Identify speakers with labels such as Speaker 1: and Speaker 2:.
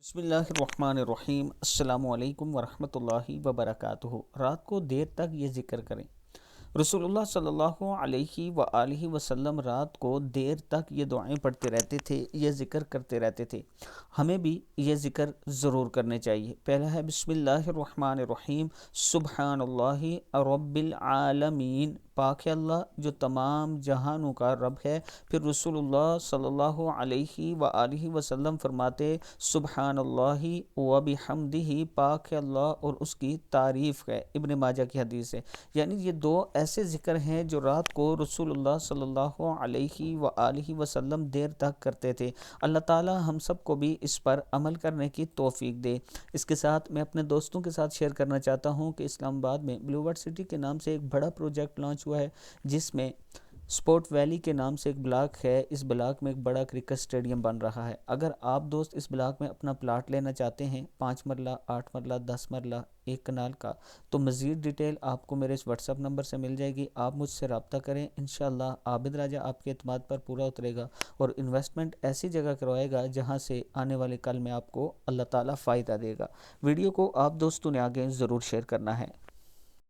Speaker 1: بسم اللہ الرحمن الرحیم۔ السلام علیکم ورحمۃ اللہ وبرکاتہ۔ رات کو دیر تک یہ ذکر کریں۔ رسول اللہ صلی اللہ علیہ وآلہ وسلم رات کو دیر تک یہ دعائیں پڑھتے رہتے تھے، یہ ذکر کرتے رہتے تھے۔ ہمیں بھی یہ ذکر ضرور کرنے چاہیے۔ پہلا ہے بسم اللہ الرحمن الرحیم، سبحان اللہ رب العالمین، پاک ہے اللہ جو تمام جہانوں کا رب ہے۔ پھر رسول اللہ صلی اللہ علیہ وآلہ وسلم فرماتے سبحان اللہ و بحمدہ، پاک ہے اللہ اور اس کی تعریف ہے۔ ابن ماجہ کی حدیث ہے۔ یعنی یہ دو ایسے ذکر ہیں جو رات کو رسول اللہ صلی اللہ علیہ وآلہ وسلم دیر تک کرتے تھے۔ اللہ تعالی ہم سب کو بھی اس پر عمل کرنے کی توفیق دے۔ اس کے ساتھ میں اپنے دوستوں کے ساتھ شیئر کرنا چاہتا ہوں کہ اسلام آباد میں بلیو ورڈ سٹی کے نام سے ایک بڑا پروجیکٹ لانچ ہوا ہے، جس میں سپورٹ ویلی کے نام سے ایک بلاک ہے۔ اس بلاک میں ایک بڑا کرکٹ سٹیڈیم بن رہا ہے۔ اگر آپ دوست اس بلاک میں اپنا پلاٹ لینا چاہتے ہیں، 5 مرلہ 8 مرلہ 10 مرلہ 1 کنال کا، تو مزید ڈیٹیل آپ کو میرے اس واٹس ایپ نمبر سے مل جائے گی۔ آپ مجھ سے رابطہ کریں، انشاءاللہ عابد راجہ آپ کے اعتماد پر پورا اترے گا اور انویسٹمنٹ ایسی جگہ کروائے گا جہاں سے آنے والے کل میں آپ کو اللہ تعالیٰ فائدہ دے گا۔ ویڈیو کو آپ دوستوں نے آگے ضرور شیئر کرنا ہے۔